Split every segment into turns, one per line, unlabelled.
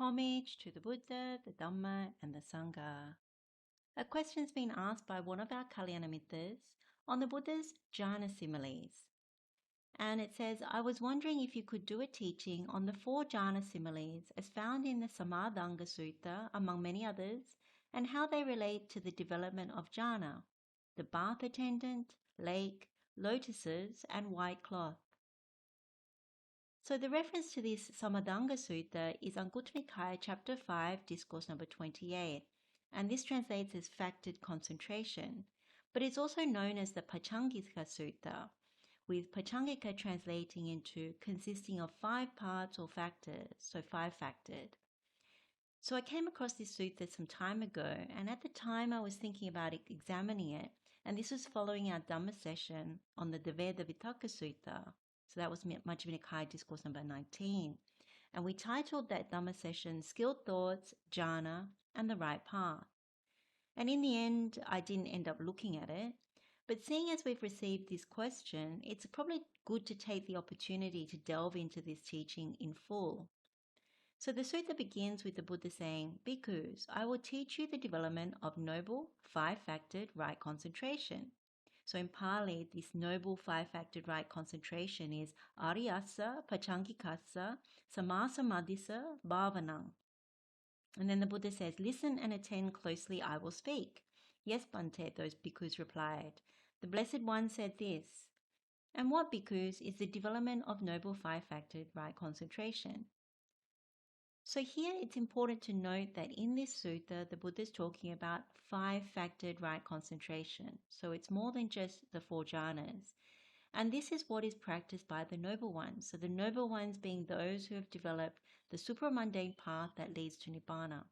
Homage to the Buddha, the Dhamma, and the Sangha. A question's been asked by one of our kalyāṇamittas on the Buddha's jhana similes. And it says, I was wondering if you could do a teaching on the 4 jhana similes as found in the Samādhaṅga Sutta, among many others, and how they relate to the development of jhana, the bath attendant, lake, lotuses, and white cloth. So the reference to this Samadhanga Sutta is Anguttara Nikaya chapter 5, discourse number 28, and this translates as factored concentration, but it's also known as the Pancangika Sutta, with Pancangika translating into consisting of 5 parts or factors, so 5 factored. So I came across this sutta some time ago, and at the time I was thinking about examining it, and this was following our Dhamma session on the Tevita Sutta. So that was Majjhima Nikaya discourse number 19. And we titled that Dhamma session Skilled Thoughts, Jhana, and the Right Path. And in the end, I didn't end up looking at it. But seeing as we've received this question, it's probably good to take the opportunity to delve into this teaching in full. So the sutta begins with the Buddha saying, Bhikkhus, I will teach you the development of noble, 5-factored right concentration. So in Pali, this noble 5-factored right concentration is Ariyasa, Pancangikasa, Samasamadhisa, Bhavanang. And then the Buddha says, listen and attend closely, I will speak. Yes, Bhante, those bhikkhus replied. The Blessed One said this. And what, bhikkhus, is the development of noble 5-factored right concentration? So here it's important to note that in this sutta, the Buddha is talking about 5-factored right concentration. So it's more than just the 4 jhanas. And this is what is practiced by the noble ones. So the noble ones being those who have developed the supramundane path that leads to nibbana.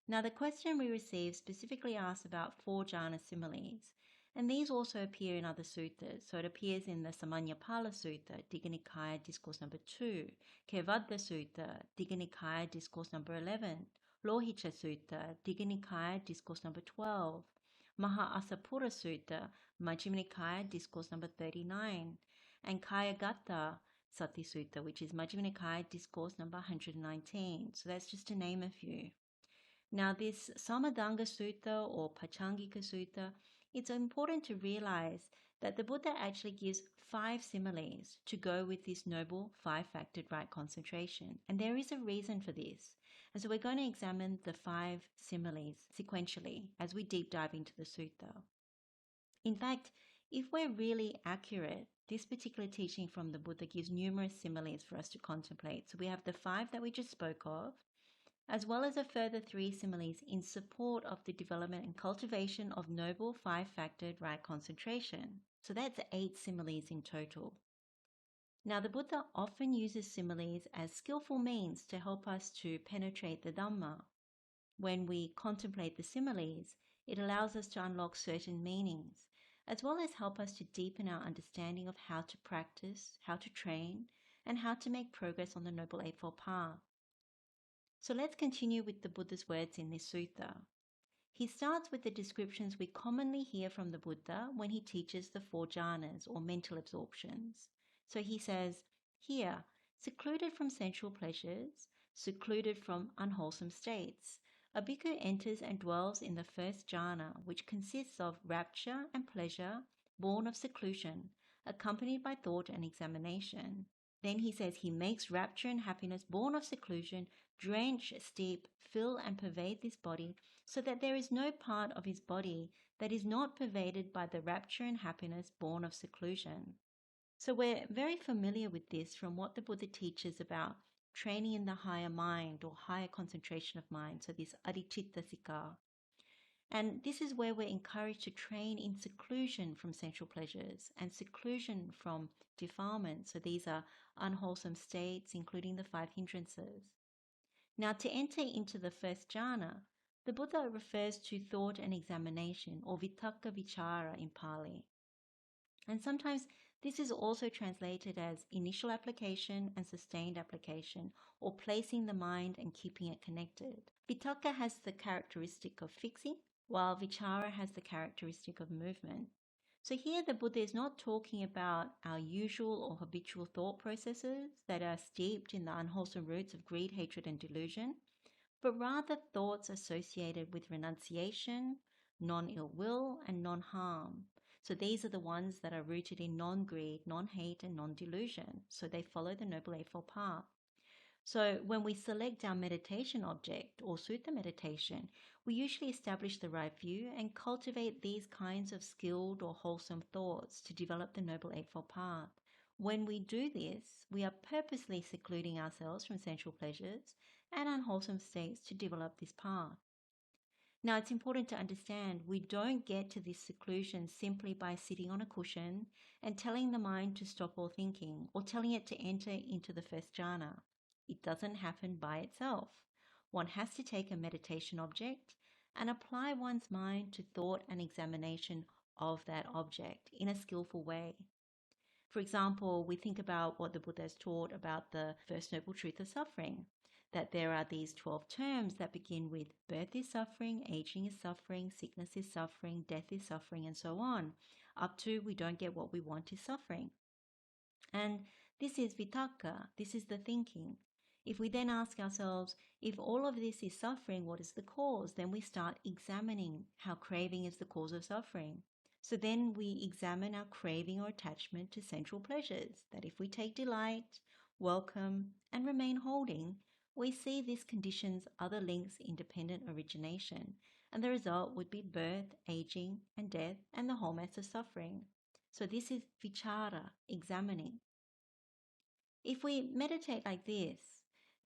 Now the question we received specifically asks about 4 jhana similes. And these also appear in other suttas. So it appears in the Samanyapala Sutta, Digha Nikaya, discourse number 2, Kevadda Sutta, Digha Nikaya, discourse number 11, Lohita Sutta, Digha Nikaya, discourse number 12, Maha-Asapura Sutta, Majjhima Nikaya, discourse number 39, and Kalyāṇamittas Sati Sutta, which is Majjhima Nikaya, discourse number 119. So that's just to name a few. Now this Samādhaṅga Sutta or Pachaṅgika Sutta, it's important to realize that the Buddha actually gives 5 similes to go with this noble 5-factored right concentration. And there is a reason for this. And so we're going to examine the 5 similes sequentially as we deep dive into the sutta. In fact, if we're really accurate, this particular teaching from the Buddha gives numerous similes for us to contemplate. So we have the 5 that we just spoke of, as well as a further 3 similes in support of the development and cultivation of noble 5-factored right concentration. So that's 8 similes in total. Now the Buddha often uses similes as skillful means to help us to penetrate the Dhamma. When we contemplate the similes, it allows us to unlock certain meanings, as well as help us to deepen our understanding of how to practice, how to train, and how to make progress on the Noble Eightfold Path. So let's continue with the Buddha's words in this sutta. He starts with the descriptions we commonly hear from the Buddha when he teaches the 4 jhanas or mental absorptions. So he says, here, secluded from sensual pleasures, secluded from unwholesome states, a bhikkhu enters and dwells in the first jhana, which consists of rapture and pleasure born of seclusion, accompanied by thought and examination. Then he says he makes rapture and happiness born of seclusion drench, steep, fill and pervade this body, so that there is no part of his body that is not pervaded by the rapture and happiness born of seclusion. So we're very familiar with this from what the Buddha teaches about training in the higher mind or higher concentration of mind, so this adhicitta sikha. And this is where we're encouraged to train in seclusion from sensual pleasures and seclusion from defilement. So these are unwholesome states, including the 5 hindrances. Now, to enter into the first jhana, the Buddha refers to thought and examination, or vitakka vichara in Pali. And sometimes this is also translated as initial application and sustained application, or placing the mind and keeping it connected. Vitakka has the characteristic of fixing, while vichara has the characteristic of movement. So here the Buddha is not talking about our usual or habitual thought processes that are steeped in the unwholesome roots of greed, hatred, and delusion, but rather thoughts associated with renunciation, non-ill will, and non-harm. So these are the ones that are rooted in non-greed, non-hate, and non-delusion. So they follow the Noble Eightfold Path. So when we select our meditation object or sutta meditation, we usually establish the right view and cultivate these kinds of skilled or wholesome thoughts to develop the Noble Eightfold Path. When we do this, we are purposely secluding ourselves from sensual pleasures and unwholesome states to develop this path. Now, it's important to understand we don't get to this seclusion simply by sitting on a cushion and telling the mind to stop all thinking or telling it to enter into the first jhana. It doesn't happen by itself. One has to take a meditation object and apply one's mind to thought and examination of that object in a skillful way. For example, we think about what the Buddha has taught about the First Noble Truth of suffering, that there are these 12 terms that begin with birth is suffering, aging is suffering, sickness is suffering, death is suffering, and so on, up to we don't get what we want is suffering. And this is vitakka, this is the thinking. If we then ask ourselves, if all of this is suffering, what is the cause? Then we start examining how craving is the cause of suffering. So then we examine our craving or attachment to sensual pleasures, that if we take delight, welcome, and remain holding, we see this conditions other links independent origination, and the result would be birth, aging, and death, and the whole mass of suffering. So this is vichara, examining. If we meditate like this,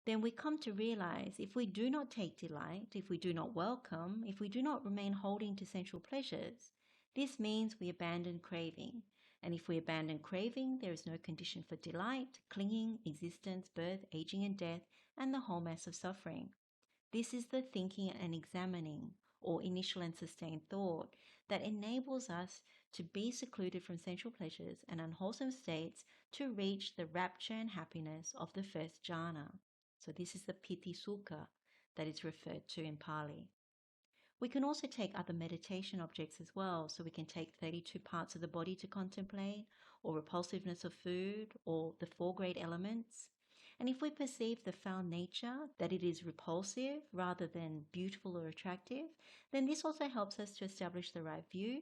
then we come to realize if we do not take delight, if we do not welcome, if we do not remain holding to sensual pleasures, this means we abandon craving. And if we abandon craving, there is no condition for delight, clinging, existence, birth, aging, and death, and the whole mass of suffering. This is the thinking and examining, or initial and sustained thought, that enables us to be secluded from sensual pleasures and unwholesome states to reach the rapture and happiness of the first jhana. So this is the piti sukha that is referred to in Pali. We can also take other meditation objects as well. So we can take 32 parts of the body to contemplate, or repulsiveness of food, or the 4 great elements. And if we perceive the foul nature, that it is repulsive rather than beautiful or attractive, then this also helps us to establish the right view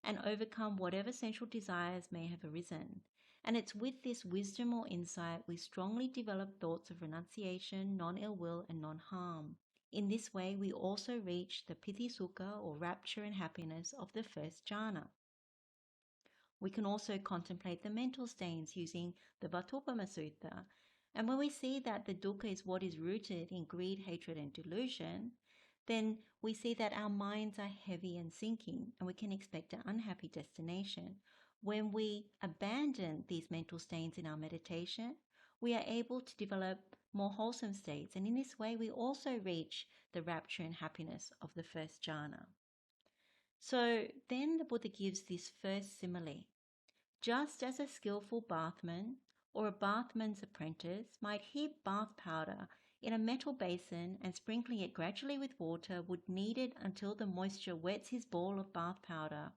and overcome whatever sensual desires may have arisen. And it's with this wisdom or insight we strongly develop thoughts of renunciation, non-ill will, and non-harm. In this way, we also reach the piti sukha, or rapture and happiness, of the first jhana. We can also contemplate the mental stains using the Vatopama Sutta. And when we see that the dukkha is what is rooted in greed, hatred, and delusion, then we see that our minds are heavy and sinking, and we can expect an unhappy destination. When we abandon these mental stains in our meditation, we are able to develop more wholesome states, and in this way we also reach the rapture and happiness of the first jhana. So then the Buddha gives this first simile. Just as a skillful bathman or a bathman's apprentice might heap bath powder in a metal basin and sprinkling it gradually with water would knead it until the moisture wets his ball of bath powder,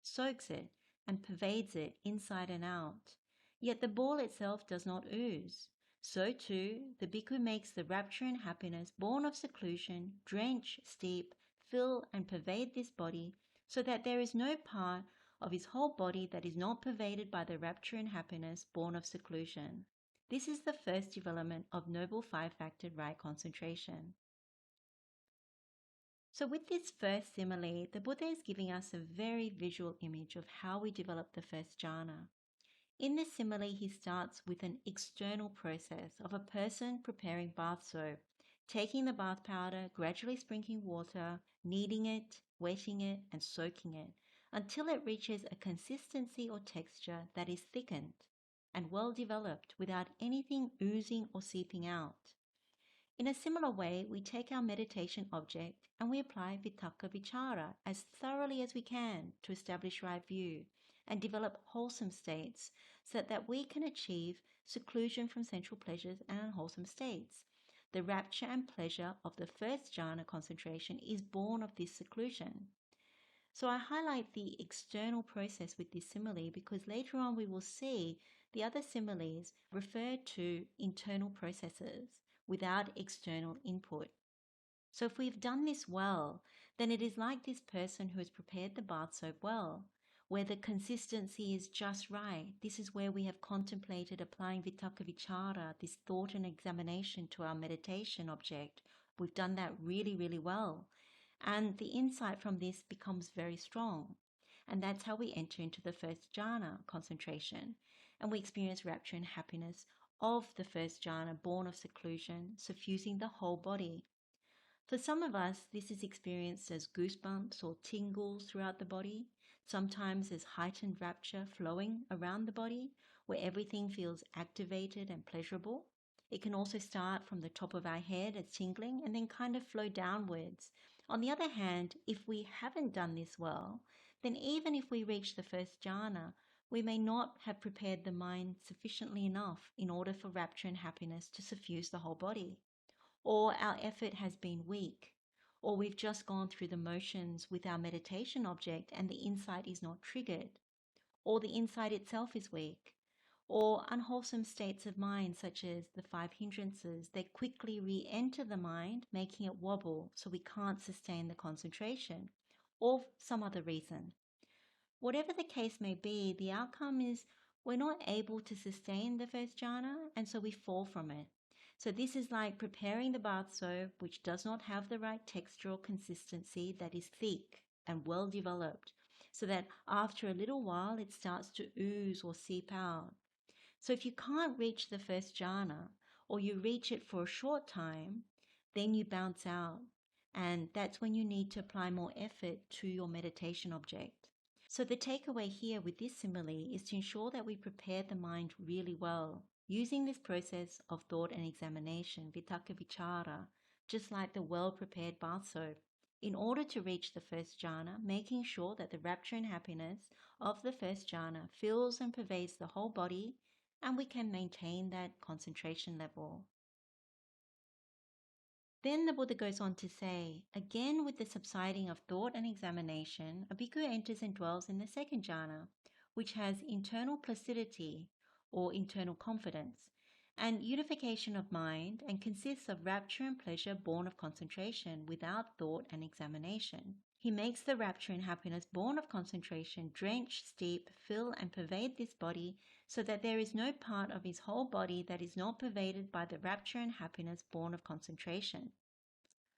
soaks it, and pervades it inside and out. Yet the ball itself does not ooze. So too, the bhikkhu makes the rapture and happiness born of seclusion drench, steep, fill, and pervade this body, so that there is no part of his whole body that is not pervaded by the rapture and happiness born of seclusion. This is the first development of noble 5-factored right concentration. So with this first simile, the Buddha is giving us a very visual image of how we develop the first jhana. In this simile, he starts with an external process of a person preparing bath soap, taking the bath powder, gradually sprinkling water, kneading it, wetting it, and soaking it, until it reaches a consistency or texture that is thickened and well developed without anything oozing or seeping out. In a similar way, we take our meditation object and we apply vitakka vichara as thoroughly as we can to establish right view and develop wholesome states so that we can achieve seclusion from sensual pleasures and unwholesome states. The rapture and pleasure of the first jhana concentration is born of this seclusion. So I highlight the external process with this simile because later on we will see the other similes refer to internal processes without external input. So if we've done this well, then it is like this person who has prepared the bath soap well, where the consistency is just right. This is where we have contemplated applying vitakka vichara, this thought and examination, to our meditation object. We've done that really, really well. And the insight from this becomes very strong. And that's how we enter into the first jhana, concentration. And we experience rapture and happiness of the first jhana, born of seclusion, suffusing the whole body. For some of us, this is experienced as goosebumps or tingles throughout the body, sometimes as heightened rapture flowing around the body, where everything feels activated and pleasurable. It can also start from the top of our head as tingling and then kind of flow downwards. On the other hand, if we haven't done this well, then even if we reach the first jhana, we may not have prepared the mind sufficiently enough in order for rapture and happiness to suffuse the whole body. Or our effort has been weak, or we've just gone through the motions with our meditation object and the insight is not triggered, or the insight itself is weak, or unwholesome states of mind such as the 5 hindrances that quickly re-enter the mind, making it wobble so we can't sustain the concentration, or some other reason. Whatever the case may be, the outcome is we're not able to sustain the first jhana, and so we fall from it. So this is like preparing the bath soap, which does not have the right textural consistency, that is thick and well developed, so that after a little while it starts to ooze or seep out. So if you can't reach the first jhana, or you reach it for a short time, then you bounce out. And that's when you need to apply more effort to your meditation object. So the takeaway here with this simile is to ensure that we prepare the mind really well, using this process of thought and examination, vitakka vichara, just like the well-prepared bath soap, in order to reach the first jhana, making sure that the rapture and happiness of the first jhana fills and pervades the whole body, and we can maintain that concentration level. Then the Buddha goes on to say, again with the subsiding of thought and examination, a bhikkhu enters and dwells in the second jhana, which has internal placidity or internal confidence, and unification of mind, and consists of rapture and pleasure born of concentration without thought and examination. He makes the rapture and happiness born of concentration drench, steep, fill and pervade this body, so that there is no part of his whole body that is not pervaded by the rapture and happiness born of concentration.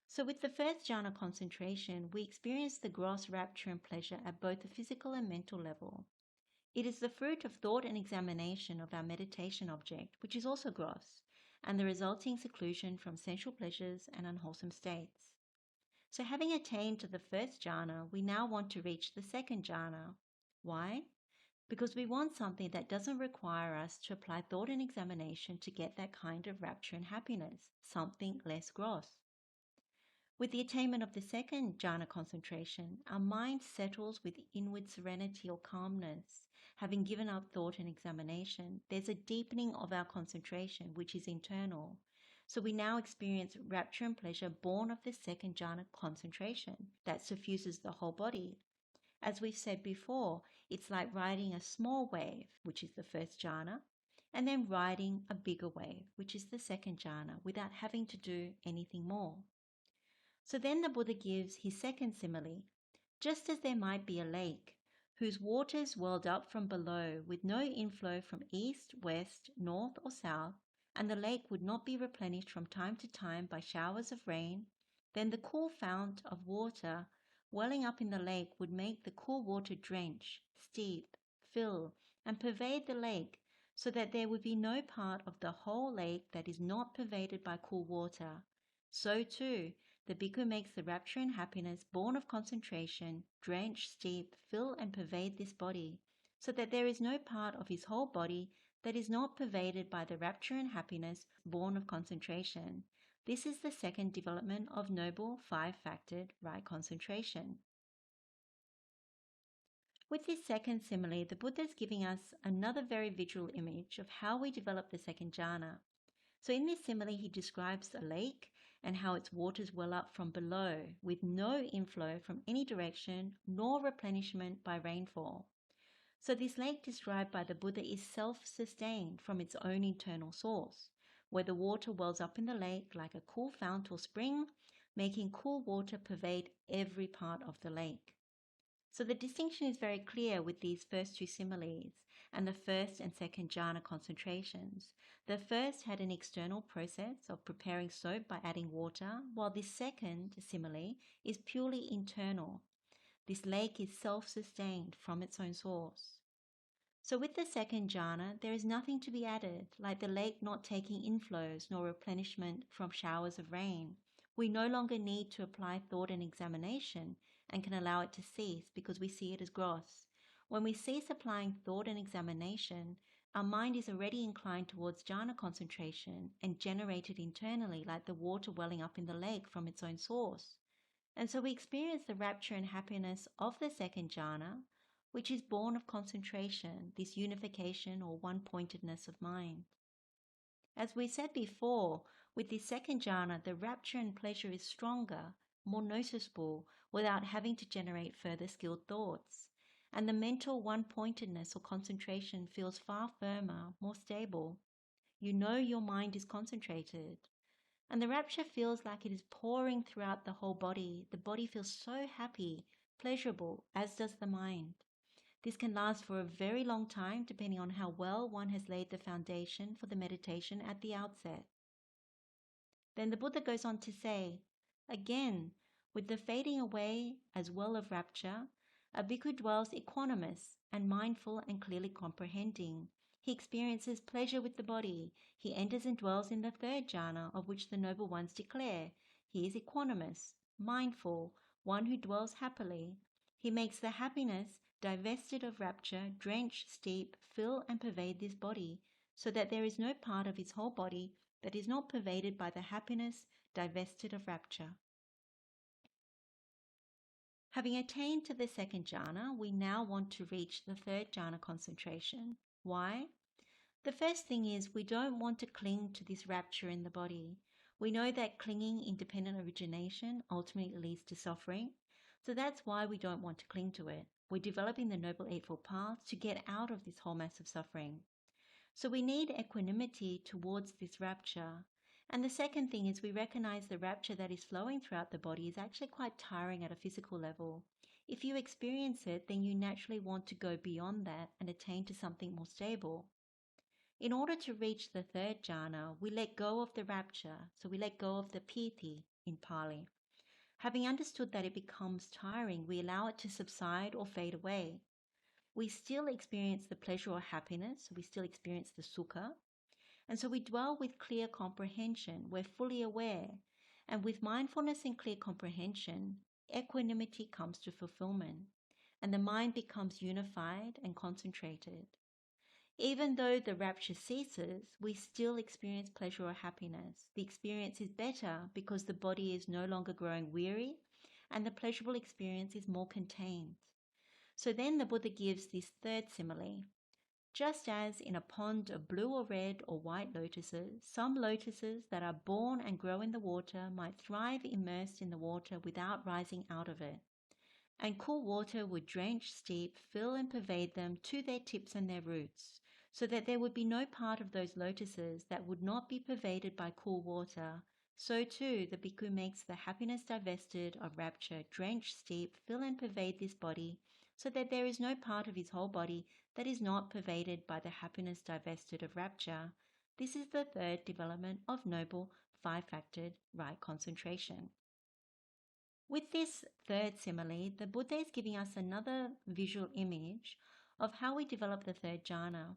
So with the first jhana, concentration, we experience the gross rapture and pleasure at both the physical and mental level. It is the fruit of thought and examination of our meditation object, which is also gross, and the resulting seclusion from sensual pleasures and unwholesome states. So having attained to the first jhana, we now want to reach the second jhana. Why? Because we want something that doesn't require us to apply thought and examination to get that kind of rapture and happiness, something less gross. With the attainment of the second jhana, concentration, our mind settles with inward serenity or calmness. Having given up thought and examination, there's a deepening of our concentration, which is internal. So we now experience rapture and pleasure born of the second jhana, concentration, that suffuses the whole body. As we've said before, it's like riding a small wave, which is the first jhana, and then riding a bigger wave, which is the second jhana, without having to do anything more. So then the Buddha gives his second simile. Just as there might be a lake whose waters welled up from below with no inflow from east, west, north or south, and the lake would not be replenished from time to time by showers of rain, then the cool fount of water welling up in the lake would make the cool water drench, steep, fill, and pervade the lake, so that there would be no part of the whole lake that is not pervaded by cool water. So too, the bhikkhu makes the rapture and happiness born of concentration drench, steep, fill and pervade this body, so that there is no part of his whole body that is not pervaded by the rapture and happiness born of concentration. This is the second development of noble 5-factored right concentration. With this second simile, the Buddha is giving us another very visual image of how we develop the second jhana. So in this simile, he describes a lake, and how its waters well up from below with no inflow from any direction nor replenishment by rainfall. So this lake described by the Buddha is self-sustained from its own internal source, where the water wells up in the lake like a cool fount or spring, making cool water pervade every part of the lake. So the distinction is very clear with these first two similes and the first and second jhana concentrations. The first had an external process of preparing soap by adding water, while this second simile is purely internal. This lake is self-sustained from its own source. So with the second jhana, there is nothing to be added, like the lake not taking inflows nor replenishment from showers of rain. We no longer need to apply thought and examination and can allow it to cease because we see it as gross. When we cease applying thought and examination, our mind is already inclined towards jhana concentration and generated internally like the water welling up in the lake from its own source. And so we experience the rapture and happiness of the second jhana, which is born of concentration, this unification or one-pointedness of mind. As we said before, with this second jhana, the rapture and pleasure is stronger, more noticeable, without having to generate further skilled thoughts. And the mental one-pointedness or concentration feels far firmer, more stable. You know your mind is concentrated. And the rapture feels like it is pouring throughout the whole body. The body feels so happy, pleasurable, as does the mind. This can last for a very long time depending on how well one has laid the foundation for the meditation at the outset. Then the Buddha goes on to say, again, with the fading away as well of rapture, a bhikkhu dwells equanimous and mindful and clearly comprehending. He experiences pleasure with the body. He enters and dwells in the third jhana, of which the noble ones declare. He is equanimous, mindful, one who dwells happily. He makes the happiness divested of rapture, drench, steep, fill and pervade this body, so that there is no part of his whole body that is not pervaded by the happiness divested of rapture. Having attained to the second jhana, we now want to reach the third jhana concentration. Why? The first thing is we don't want to cling to this rapture in the body. We know that clinging independent origination ultimately leads to suffering, so that's why we don't want to cling to it. We're developing the Noble Eightfold Path to get out of this whole mass of suffering. So we need equanimity towards this rapture. And the second thing is we recognize the rapture that is flowing throughout the body is actually quite tiring at a physical level. If you experience it, then you naturally want to go beyond that and attain to something more stable. In order to reach the third jhana, we let go of the rapture, so we let go of the piti in Pali. Having understood that it becomes tiring, we allow it to subside or fade away. We still experience the pleasure or happiness, we still experience the sukha, and so we dwell with clear comprehension, we're fully aware, and with mindfulness and clear comprehension, equanimity comes to fulfillment, and the mind becomes unified and concentrated. Even though the rapture ceases, we still experience pleasure or happiness. The experience is better because the body is no longer growing weary and the pleasurable experience is more contained. So then the Buddha gives this third simile. Just as in a pond of blue or red or white lotuses, some lotuses that are born and grow in the water might thrive immersed in the water without rising out of it. And cool water would drench, steep, fill and pervade them to their tips and their roots, so that there would be no part of those lotuses that would not be pervaded by cool water. So too the bhikkhu makes the happiness divested of rapture drench, steep, fill and pervade this body, so that there is no part of his whole body that is not pervaded by the happiness divested of rapture. This is the third development of noble five-factored right concentration. With this third simile, the Buddha is giving us another visual image of how we develop the third jhana.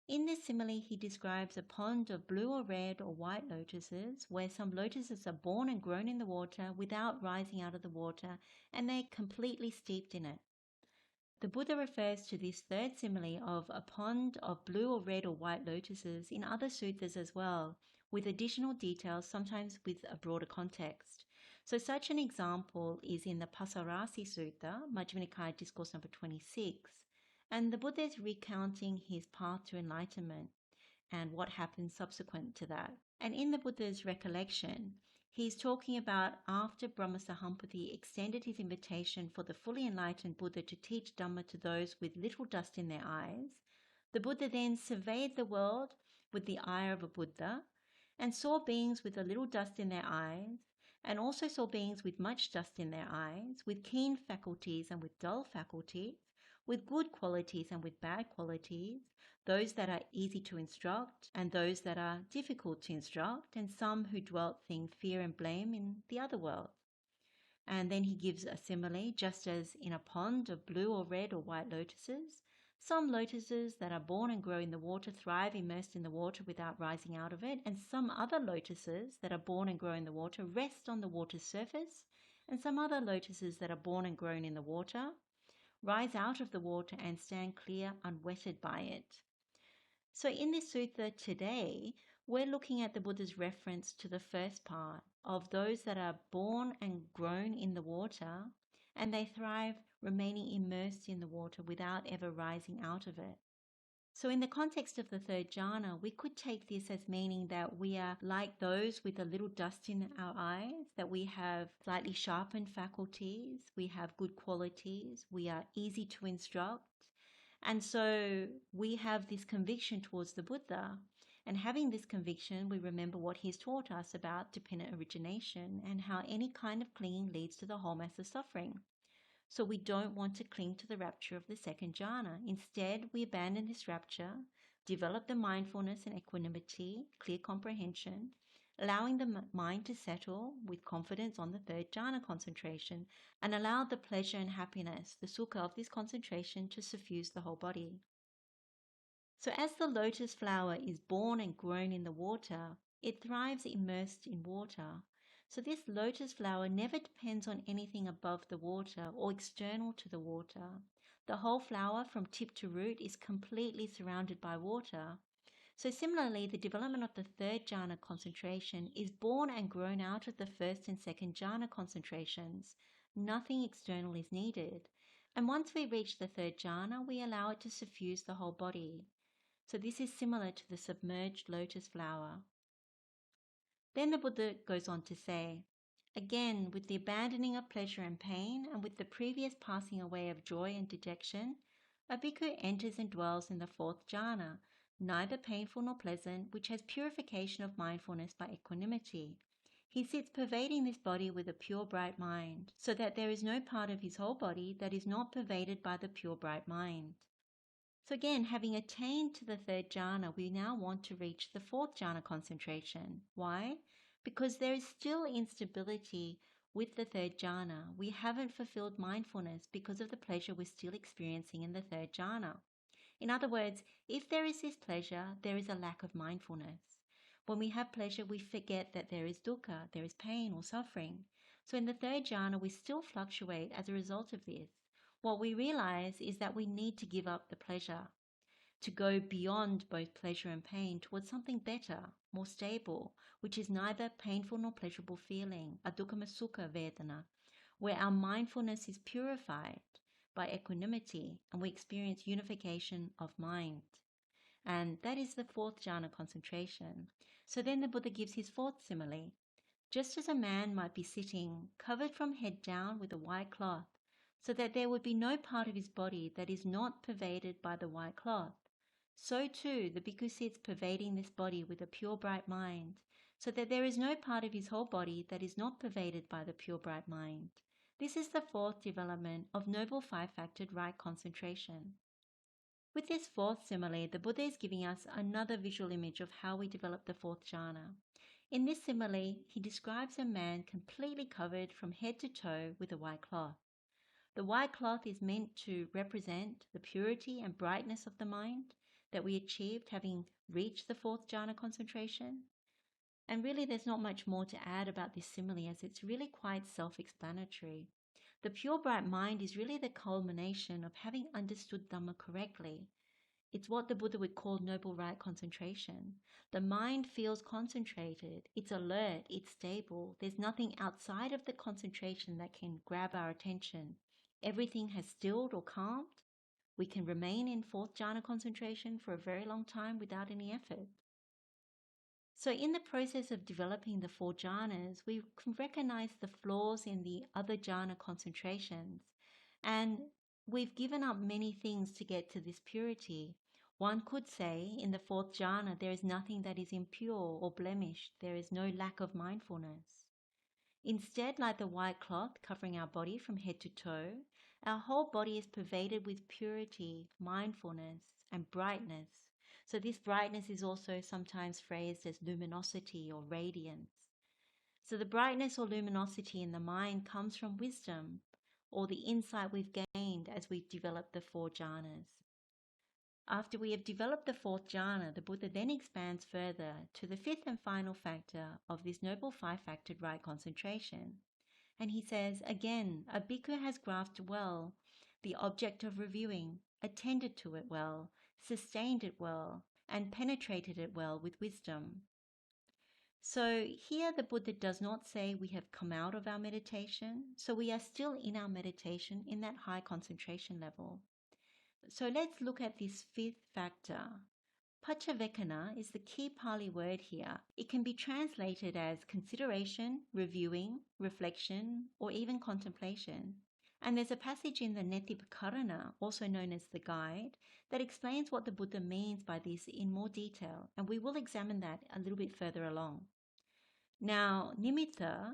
In this simile, he describes a pond of blue or red or white lotuses, where some lotuses are born and grown in the water without rising out of the water, and they're completely steeped in it. The Buddha refers to this third simile of a pond of blue or red or white lotuses in other suttas as well, with additional details, sometimes with a broader context. So such an example is in the Pasarasi Sutta, Majjhima Nikaya Discourse number 26, and the Buddha is recounting his path to enlightenment and what happened subsequent to that. And in the Buddha's recollection, He's talking about after Brahmasahampati extended his invitation for the fully enlightened Buddha to teach Dhamma to those with little dust in their eyes. The Buddha then surveyed the world with the eye of a Buddha and saw beings with a little dust in their eyes, and also saw beings with much dust in their eyes, with keen faculties and with dull faculties, with good qualities and with bad qualities, those that are easy to instruct and those that are difficult to instruct, and some who dwelt in fear and blame in the other world. And then he gives a simile, just as in a pond of blue or red or white lotuses, some lotuses that are born and grow in the water thrive immersed in the water without rising out of it, and some other lotuses that are born and grow in the water rest on the water's surface, and some other lotuses that are born and grown in the water rise out of the water and stand clear unwetted by it. So in this sutta today, we're looking at the Buddha's reference to the first part of those that are born and grown in the water, and they thrive remaining immersed in the water without ever rising out of it. So in the context of the third jhana, we could take this as meaning that we are like those with a little dust in our eyes, that we have slightly sharpened faculties, we have good qualities, we are easy to instruct. And so we have this conviction towards the Buddha. And having this conviction, we remember what he's taught us about dependent origination and how any kind of clinging leads to the whole mass of suffering. So we don't want to cling to the rapture of the second jhana. Instead, we abandon this rapture, develop the mindfulness and equanimity, clear comprehension, allowing the mind to settle with confidence on the third jhana concentration, and allow the pleasure and happiness, the sukha of this concentration, to suffuse the whole body. So as the lotus flower is born and grown in the water, it thrives immersed in water. So this lotus flower never depends on anything above the water or external to the water. The whole flower from tip to root is completely surrounded by water. So similarly, the development of the third jhana concentration is born and grown out of the first and second jhana concentrations. Nothing external is needed. And once we reach the third jhana, we allow it to suffuse the whole body. So this is similar to the submerged lotus flower. Then the Buddha goes on to say, again, with the abandoning of pleasure and pain, and with the previous passing away of joy and dejection, a bhikkhu enters and dwells in the fourth jhana, neither painful nor pleasant, which has purification of mindfulness by equanimity. He sits pervading this body with a pure bright mind, so that there is no part of his whole body that is not pervaded by the pure bright mind. So again, having attained to the third jhana, we now want to reach the fourth jhana concentration. Why? Because there is still instability with the third jhana. We haven't fulfilled mindfulness because of the pleasure we're still experiencing in the third jhana. In other words, if there is this pleasure, there is a lack of mindfulness. When we have pleasure, we forget that there is dukkha, there is pain or suffering. So in the third jhana, we still fluctuate as a result of this. What we realize is that we need to give up the pleasure, to go beyond both pleasure and pain towards something better, more stable, which is neither painful nor pleasurable feeling, a dukkha sukha vedana, where our mindfulness is purified by equanimity and we experience unification of mind. And that is the fourth jhana concentration. So then the Buddha gives his fourth simile. Just as a man might be sitting covered from head down with a white cloth, so that there would be no part of his body that is not pervaded by the white cloth, so too the bhikkhu sits pervading this body with a pure bright mind, so that there is no part of his whole body that is not pervaded by the pure bright mind. This is the fourth development of noble five-factored right concentration. With this fourth simile, the Buddha is giving us another visual image of how we develop the fourth jhana. In this simile, he describes a man completely covered from head to toe with a white cloth. The white cloth is meant to represent the purity and brightness of the mind that we achieved having reached the fourth jhana concentration. And really there's not much more to add about this simile, as it's really quite self-explanatory. The pure bright mind is really the culmination of having understood Dhamma correctly. It's what the Buddha would call noble right concentration. The mind feels concentrated, it's alert, it's stable. There's nothing outside of the concentration that can grab our attention. Everything has stilled or calmed. We can remain in fourth jhana concentration for a very long time without any effort. So in the process of developing the 4 jhanas, we can recognize the flaws in the other jhana concentrations. And we've given up many things to get to this purity. One could say in the 4th jhana, there is nothing that is impure or blemished. There is no lack of mindfulness. Instead, like the white cloth covering our body from head to toe, our whole body is pervaded with purity, mindfulness, and brightness. So this brightness is also sometimes phrased as luminosity or radiance. So the brightness or luminosity in the mind comes from wisdom, or the insight we've gained as we've developed the 4 jhanas. After we have developed the 4th jhana, the Buddha then expands further to the 5th and final factor of this noble 5-factored right concentration. And he says, again, a bhikkhu has grasped well the object of reviewing, attended to it well, sustained it well, and penetrated it well with wisdom. So here the Buddha does not say we have come out of our meditation, so we are still in our meditation in that high concentration level. So let's look at this 5th factor. Pachevikana is the key Pali word here. It can be translated as consideration, reviewing, reflection, or even contemplation. And there's a passage in the Neti Pakarana, also known as the Guide, that explains what the Buddha means by this in more detail, and we will examine that a little bit further along. Now, nimitta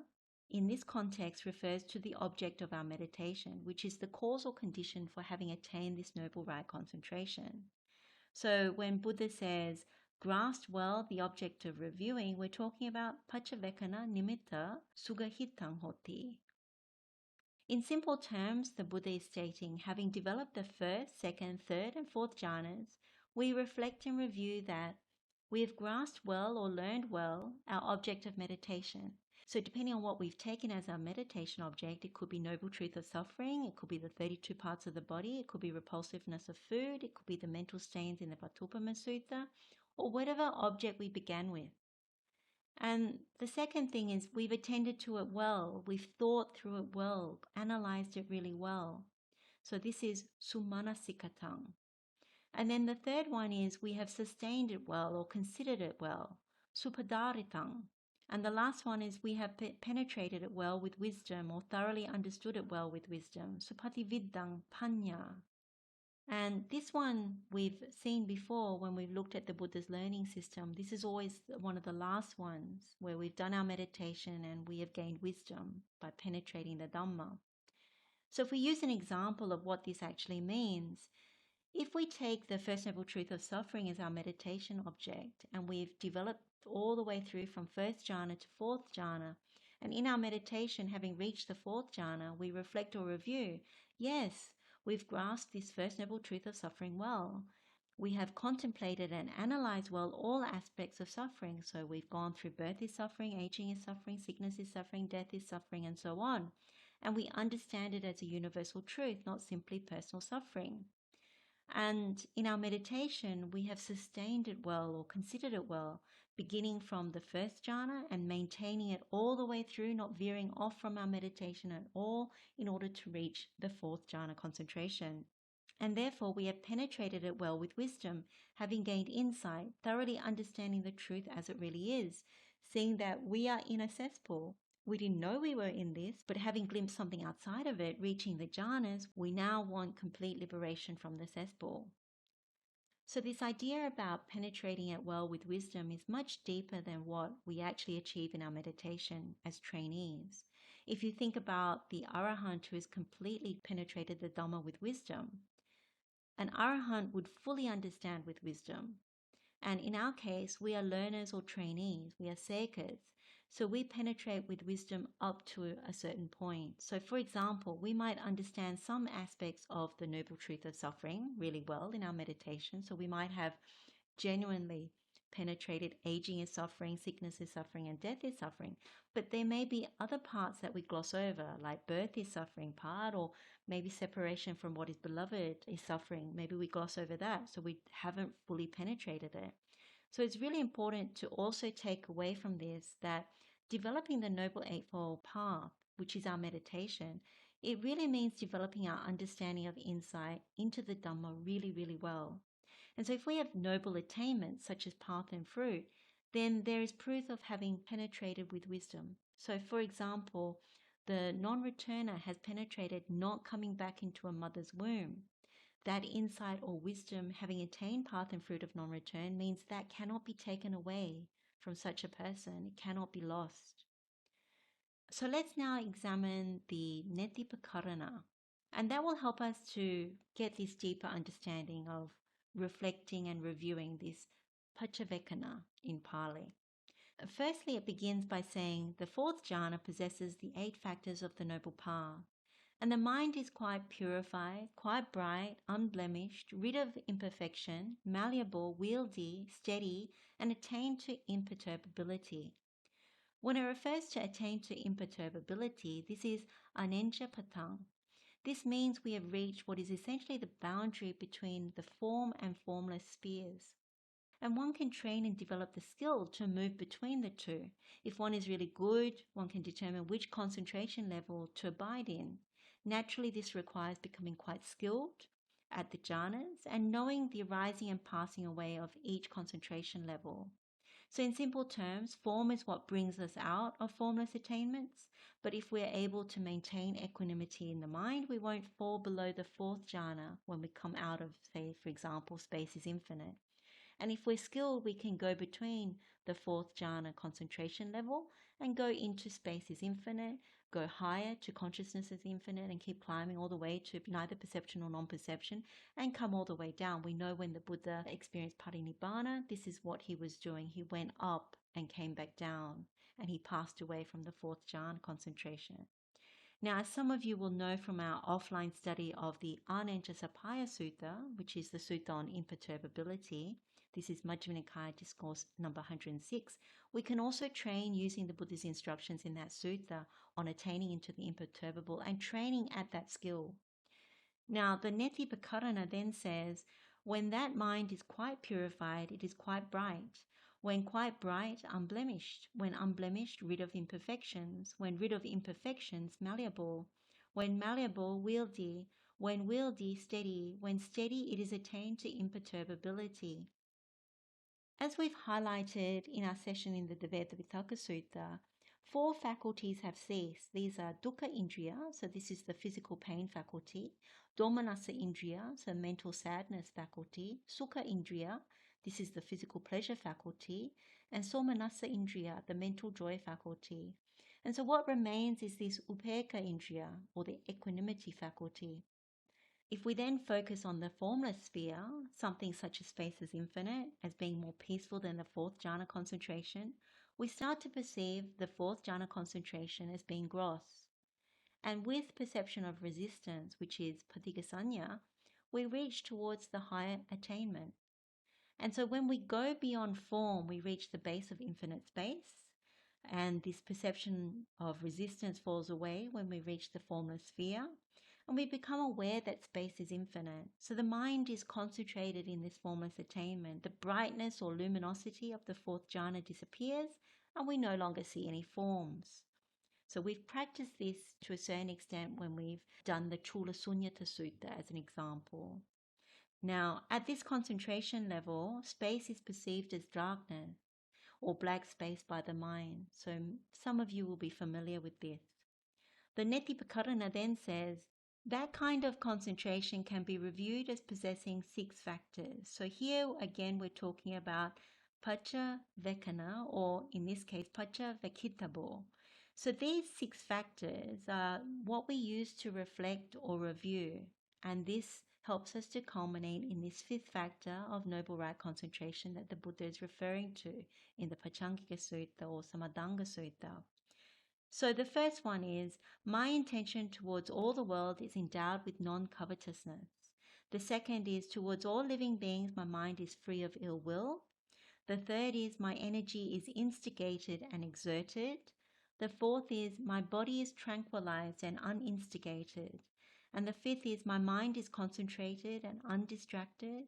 in this context refers to the object of our meditation, which is the causal condition for having attained this noble right concentration. So when Buddha says, grasp well the object of reviewing, we're talking about Pachevikana nimitta sugahitang hoti. In simple terms, the Buddha is stating, having developed the 1st, 2nd, 3rd, and 4th jhanas, we reflect and review that we have grasped well or learned well our object of meditation. So depending on what we've taken as our meditation object, it could be noble truth of suffering, it could be the 32 parts of the body, it could be repulsiveness of food, it could be the mental stains in the Vatupama Sutta, or whatever object we began with. And the second thing is we've attended to it well, we've thought through it well, analyzed it really well. So this is sumanasikatang. And then the third one is we have sustained it well or considered it well, supadaritang. And the last one is we have penetrated it well with wisdom or thoroughly understood it well with wisdom, supatividdang panya. And this one we've seen before when we've looked at the Buddha's learning system. This is always one of the last ones where we've done our meditation and we have gained wisdom by penetrating the Dhamma. So if we use an example of what this actually means, if we take the First Noble Truth of Suffering as our meditation object and we've developed all the way through from 1st jhana to 4th jhana, and in our meditation, having reached the 4th jhana, we reflect or review, yes, we've grasped this First Noble Truth of Suffering well. We have contemplated and analyzed well all aspects of suffering. So we've gone through birth is suffering, aging is suffering, sickness is suffering, death is suffering, and so on. And we understand it as a universal truth, not simply personal suffering. And in our meditation, we have sustained it well or considered it well, beginning from the 1st jhana and maintaining it all the way through, not veering off from our meditation at all in order to reach the 4th jhana concentration. And therefore, we have penetrated it well with wisdom, having gained insight, thoroughly understanding the truth as it really is, seeing that we are in a cesspool. We didn't know we were in this, but having glimpsed something outside of it, reaching the jhanas, we now want complete liberation from the cesspool. So this idea about penetrating it well with wisdom is much deeper than what we actually achieve in our meditation as trainees. If you think about the Arahant who has completely penetrated the Dhamma with wisdom, an Arahant would fully understand with wisdom. And in our case, we are learners or trainees, we are seekers. So we penetrate with wisdom up to a certain point. So for example, we might understand some aspects of the Noble Truth of Suffering really well in our meditation. So we might have genuinely penetrated aging is suffering, sickness is suffering, and death is suffering. But there may be other parts that we gloss over, like birth is suffering part, or maybe separation from what is beloved is suffering. Maybe we gloss over that, so we haven't fully penetrated it. So it's really important to also take away from this that developing the Noble Eightfold Path, which is our meditation, it really means developing our understanding of insight into the Dhamma really, really well. And so if we have noble attainments such as path and fruit, then there is proof of having penetrated with wisdom. So, for example, the non-returner has penetrated, not coming back into a mother's womb. That insight or wisdom, having attained path and fruit of non-return, means that cannot be taken away from such a person. It cannot be lost. So let's now examine the Neti Pakarana, and that will help us to get this deeper understanding of reflecting and reviewing this Pachevikana in Pali. Firstly, it begins by saying the fourth jhana possesses the 8 factors of the Noble Path, and the mind is quite purified, quite bright, unblemished, rid of imperfection, malleable, wieldy, steady, and attained to imperturbability. When it refers to attain to imperturbability, this is anenja patang. This means we have reached what is essentially the boundary between the form and formless spheres. And one can train and develop the skill to move between the two. If one is really good, one can determine which concentration level to abide in. Naturally, this requires becoming quite skilled at the jhanas and knowing the arising and passing away of each concentration level. So in simple terms, form is what brings us out of formless attainments. But if we're able to maintain equanimity in the mind, we won't fall below the 4th jhana when we come out of, say, for example, space is infinite. And if we're skilled, we can go between the 4th jhana concentration level and go into space is infinite, go higher to consciousness is infinite, and keep climbing all the way to neither perception nor non-perception, and come all the way down. We know when the Buddha experienced parinibbana, this is what he was doing. He went up and came back down, and he passed away from the 4th jhana concentration. Now, as some of you will know from our offline study of the Anenjasapaya Sutta, which is the Sutta on imperturbability, this is Majjhima Nikaya Discourse number 106, we can also train using the Buddha's instructions in that sutta on attaining into the imperturbable and training at that skill. Now, the Neti Pakarana then says, when that mind is quite purified, it is quite bright. When quite bright, unblemished. When unblemished, rid of imperfections. When rid of imperfections, malleable. When malleable, wieldy. When wieldy, steady. When steady, it is attained to imperturbability. As we've highlighted in our session in the Tevita Vitakka Sutta, 4 faculties have ceased. These are dukkha indriya, so this is the physical pain faculty. Domanassa indriya, so mental sadness faculty. Sukha indriya, this is the physical pleasure faculty. And somanassa indriya, the mental joy faculty. And so what remains is this upekkha indriya, or the equanimity faculty. If we then focus on the formless sphere, something such as space is infinite, as being more peaceful than the 4th jhana concentration, we start to perceive the 4th jhana concentration as being gross. And with perception of resistance, which is patighasañña, we reach towards the higher attainment. And so when we go beyond form, we reach the base of infinite space, and this perception of resistance falls away when we reach the formless sphere, and we become aware that space is infinite. So the mind is concentrated in this formless attainment. The brightness or luminosity of the 4th jhana disappears, and we no longer see any forms. So we've practiced this to a certain extent when we've done the Chula Sunyata Sutta as an example. Now, at this concentration level, space is perceived as darkness or black space by the mind. So some of you will be familiar with this. The Neti Pakarana then says, that kind of concentration can be reviewed as possessing 6 factors. So here again we're talking about Pachevikana, or in this case Pachevikitabo. So these 6 factors are what we use to reflect or review, and this helps us to culminate in this 5th factor of noble right concentration that the Buddha is referring to in the Pancangika Sutta or Samādhaṅga Sutta. So the first one is, my intention towards all the world is endowed with non-covetousness. The second is, towards all living beings, my mind is free of ill will. The third is, my energy is instigated and exerted. The 4th is, my body is tranquilized and uninstigated. And the 5th is, my mind is concentrated and undistracted.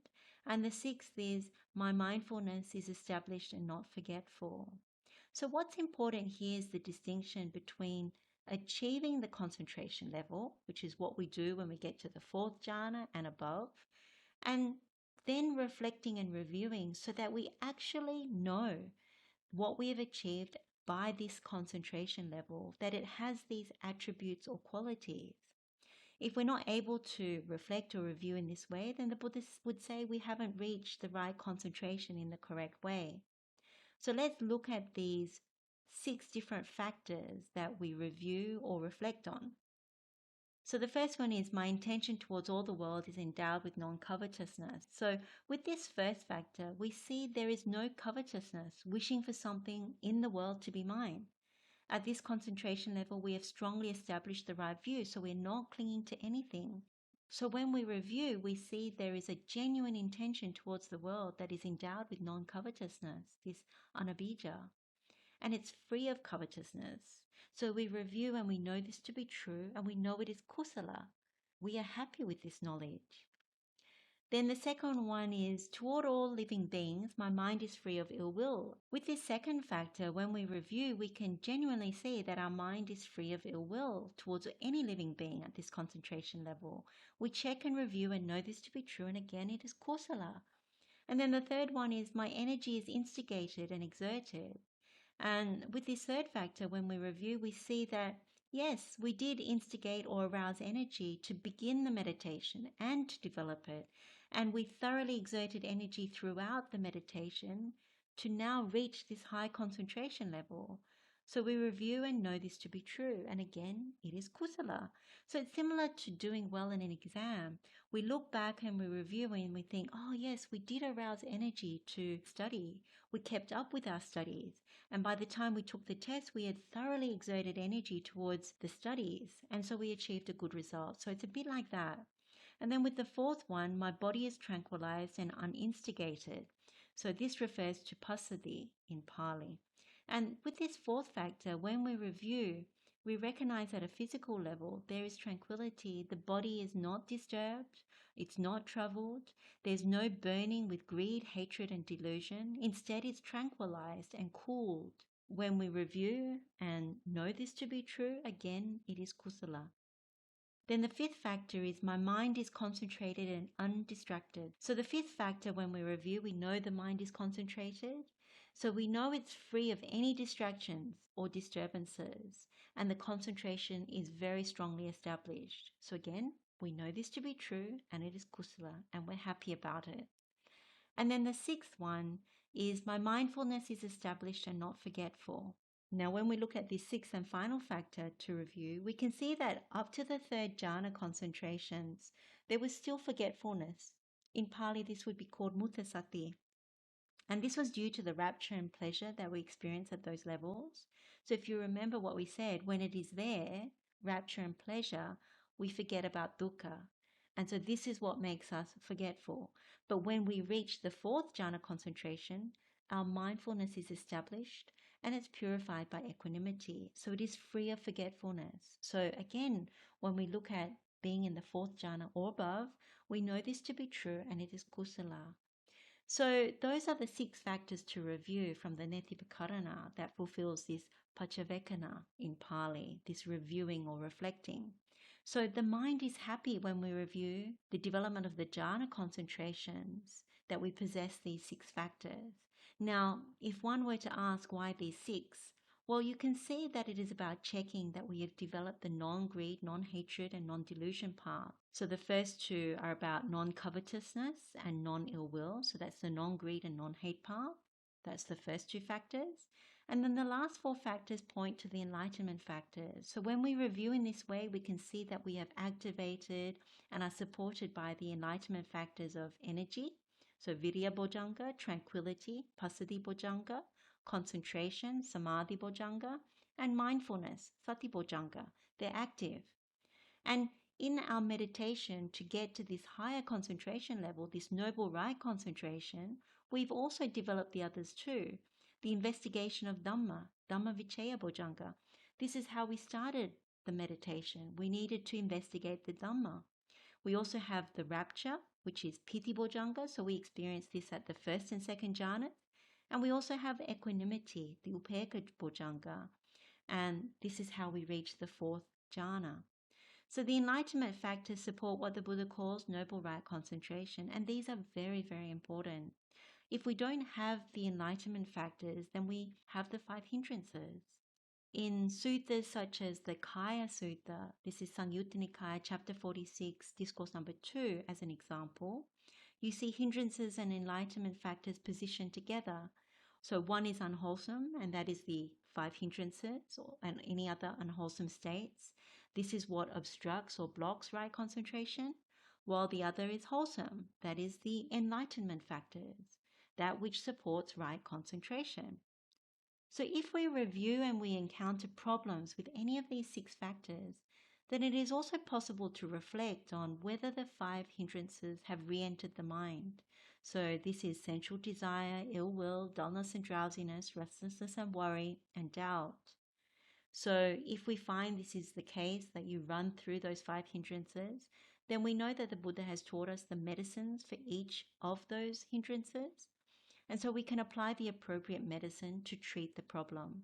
And the 6th is, my mindfulness is established and not forgetful. So what's important here is the distinction between achieving the concentration level, which is what we do when we get to the 4th jhana and above, and then reflecting and reviewing so that we actually know what we have achieved by this concentration level, that it has these attributes or qualities. If we're not able to reflect or review in this way, then the Buddhists would say we haven't reached the right concentration in the correct way. So let's look at these 6 different factors that we review or reflect on. So the first one is my intention towards all the world is endowed with non-covetousness. So with this first factor, we see there is no covetousness, wishing for something in the world to be mine. At this concentration level, we have strongly established the right view, so we're not clinging to anything. So when we review, we see there is a genuine intention towards the world that is endowed with non-covetousness, this anabija, and it's free of covetousness. So we review and we know this to be true, and we know it is kusala. We are happy with this knowledge. Then the second one is, toward all living beings, my mind is free of ill will. With this second factor, when we review, we can genuinely see that our mind is free of ill will towards any living being at this concentration level. We check and review and know this to be true, and again, it is kusala. And then the third one is, my energy is instigated and exerted. And with this third factor, when we review, we see that, yes, we did instigate or arouse energy to begin the meditation and to develop it. And we thoroughly exerted energy throughout the meditation to now reach this high concentration level. So we review and know this to be true. And again, it is kusala. So it's similar to doing well in an exam. We look back and we review and we think, oh yes, we did arouse energy to study. We kept up with our studies. And by the time we took the test, we had thoroughly exerted energy towards the studies. And so we achieved a good result. So it's a bit like that. And then with the fourth one, my body is tranquilized and uninstigated. So this refers to passaddhi in Pali. And with this fourth factor, when we review, we recognize at a physical level, there is tranquility. The body is not disturbed. It's not troubled. There's no burning with greed, hatred, and delusion. Instead, it's tranquilized and cooled. When we review and know this to be true, again, it is kusala. Then the fifth factor is my mind is concentrated and undistracted. So the fifth factor, when we review, we know the mind is concentrated. So we know it's free of any distractions or disturbances, and the concentration is very strongly established. So again, we know this to be true, and it is kusala, and we're happy about it. And then the sixth one is my mindfulness is established and not forgetful. Now, when we look at this sixth and final factor to review, we can see that up to the third jhana concentrations, there was still forgetfulness. In Pali, this would be called mutasati. And this was due to the rapture and pleasure that we experience at those levels. So if you remember what we said, when it is there, rapture and pleasure, we forget about dukkha. And so this is what makes us forgetful. But when we reach the fourth jhana concentration, our mindfulness is established and it's purified by equanimity. So it is free of forgetfulness. So again, when we look at being in the fourth jhana or above, we know this to be true, and it is kusala. So those are the 6 factors to review from the Neti Pakarana that fulfills this Pachevikana in Pali, this reviewing or reflecting. So the mind is happy when we review the development of the jhana concentrations that we possess these 6 factors. Now, if one were to ask why these 6, well, you can see that it is about checking that we have developed the non-greed, non-hatred, and non-delusion path. So the first 2 are about non-covetousness and non-ill will. So that's the non-greed and non-hate path. That's the first 2 factors. And then the last 4 factors point to the enlightenment factors. So when we review in this way, we can see that we have activated and are supported by the enlightenment factors of energy. So virya bojjhanga, tranquility, passaddhi bojjhanga, concentration, samadhi bojjhanga, and mindfulness, sati bojjhanga. They're active. And in our meditation to get to this higher concentration level, this noble right concentration, we've also developed the others too. The investigation of Dhamma, Dhamma Vichaya Bojjhanga. This is how we started the meditation. We needed to investigate the Dhamma. We also have the rapture, which is Piti Bojjhanga, so we experience this at the first and second jhana. And we also have equanimity, the Upekkha Bojjhanga, and this is how we reach the 4th jhana. So the enlightenment factors support what the Buddha calls noble right concentration, and these are very, very important. If we don't have the enlightenment factors, then we have the 5 hindrances. In suttas such as the Kaya Sutta, this is Samyutta Nikaya, chapter 46, discourse number 2, as an example, you see hindrances and enlightenment factors positioned together. So one is unwholesome, and that is the 5 hindrances and any other unwholesome states. This is what obstructs or blocks right concentration, while the other is wholesome, that is the enlightenment factors, that which supports right concentration. So if we review and we encounter problems with any of these 6 factors, then it is also possible to reflect on whether the 5 hindrances have re-entered the mind. So this is sensual desire, ill will, dullness and drowsiness, restlessness and worry, and doubt. So if we find this is the case, that you run through those 5 hindrances, then we know that the Buddha has taught us the medicines for each of those hindrances. And so we can apply the appropriate medicine to treat the problem.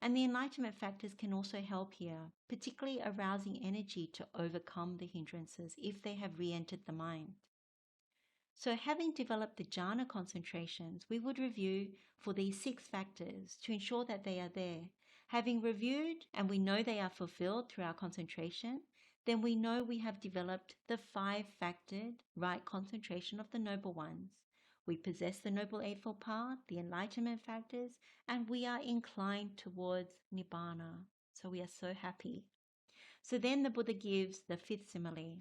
And the enlightenment factors can also help here, particularly arousing energy to overcome the hindrances if they have re-entered the mind. So having developed the jhana concentrations, we would review for these 6 factors to ensure that they are there. Having reviewed and we know they are fulfilled through our concentration, then we know we have developed the 5-factored right concentration of the noble ones. We possess the Noble Eightfold Path, the enlightenment factors, and we are inclined towards Nibbana. So we are so happy. So then the Buddha gives the 5th simile.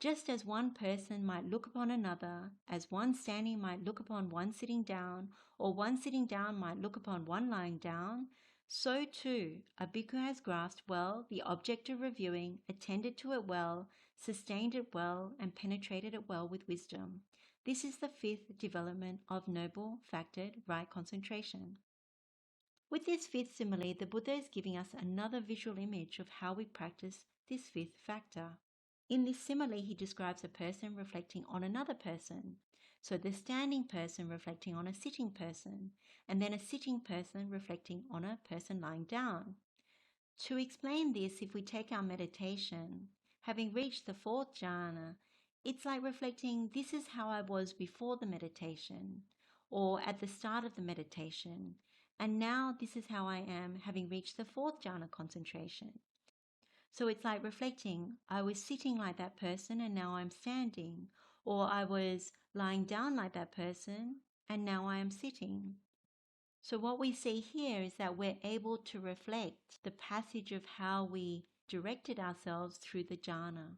Just as one person might look upon another, as one standing might look upon one sitting down, or one sitting down might look upon one lying down, so too a bhikkhu has grasped well the object of reviewing, attended to it well, sustained it well, and penetrated it well with wisdom. This is the 5th development of noble factored right concentration. With this 5th simile, the Buddha is giving us another visual image of how we practice this 5th factor. In this simile, he describes a person reflecting on another person. So the standing person reflecting on a sitting person, and then a sitting person reflecting on a person lying down. To explain this, if we take our meditation, having reached the 4th jhana, it's like reflecting, this is how I was before the meditation, or at the start of the meditation, and now this is how I am having reached the 4th jhana concentration. So it's like reflecting, I was sitting like that person and now I'm standing, or I was lying down like that person and now I am sitting. So what we see here is that we're able to reflect the passage of how we directed ourselves through the jhana.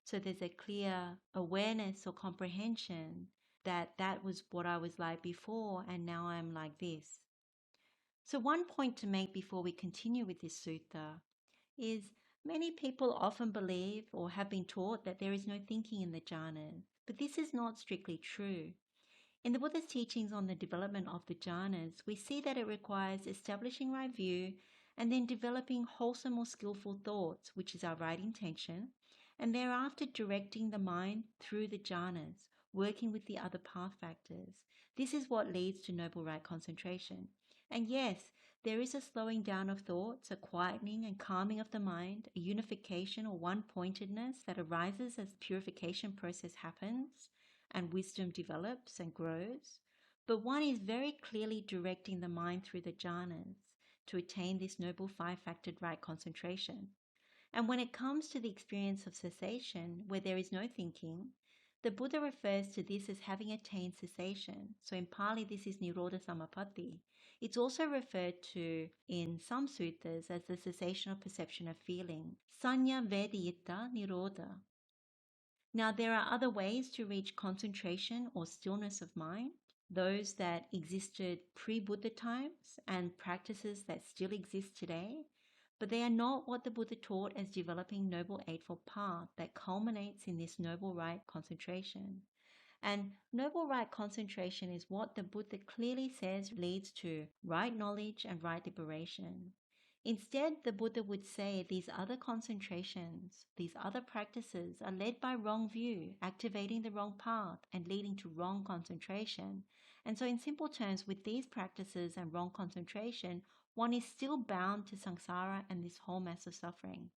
So there's a clear awareness or comprehension that that was what I was like before and now I'm like this. So one point to make before we continue with this sutta is many people often believe or have been taught that there is no thinking in the jhanas, but this is not strictly true. In the Buddha's teachings on the development of the jhanas, we see that it requires establishing right view and then developing wholesome or skillful thoughts, which is our right intention, and thereafter directing the mind through the jhanas, working with the other path factors. This is what leads to noble right concentration. And yes, there is a slowing down of thoughts, a quietening and calming of the mind, a unification or one-pointedness that arises as the purification process happens and wisdom develops and grows. But one is very clearly directing the mind through the jhanas to attain this noble 5-factored right concentration. And when it comes to the experience of cessation, where there is no thinking, the Buddha refers to this as having attained cessation. So in Pali, this is Nirodha Samapatti. It's also referred to in some suttas as the cessation of perception of feeling, Sanya Vedayita Nirodha. Now, there are other ways to reach concentration or stillness of mind, those that existed pre-Buddha times and practices that still exist today, but they are not what the Buddha taught as developing Noble Eightfold Path that culminates in this Noble Right concentration. And Noble Right concentration is what the Buddha clearly says leads to right knowledge and right liberation. Instead, the Buddha would say these other concentrations, these other practices are led by wrong view, activating the wrong path and leading to wrong concentration. And so in simple terms, with these practices and wrong concentration, one is still bound to samsara and this whole mass of suffering.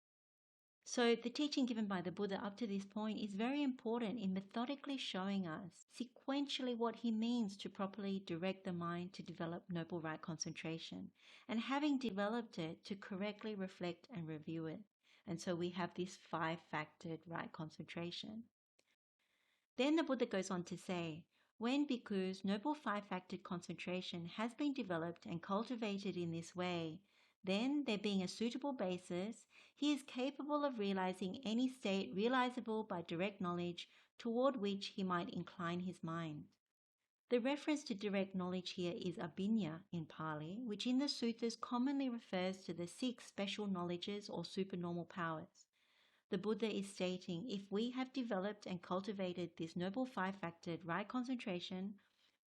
So the teaching given by the Buddha up to this point is very important in methodically showing us sequentially what he means to properly direct the mind to develop noble right concentration, and having developed it, to correctly reflect and review it. And so we have this 5-factored right concentration. Then the Buddha goes on to say, when bhikkhus noble 5-factored concentration has been developed and cultivated in this way, then, there being a suitable basis, he is capable of realizing any state realizable by direct knowledge toward which he might incline his mind. The reference to direct knowledge here is abhinya in Pali, which in the suttas commonly refers to the 6 special knowledges or supernormal powers. The Buddha is stating, if we have developed and cultivated this noble 5-factored right concentration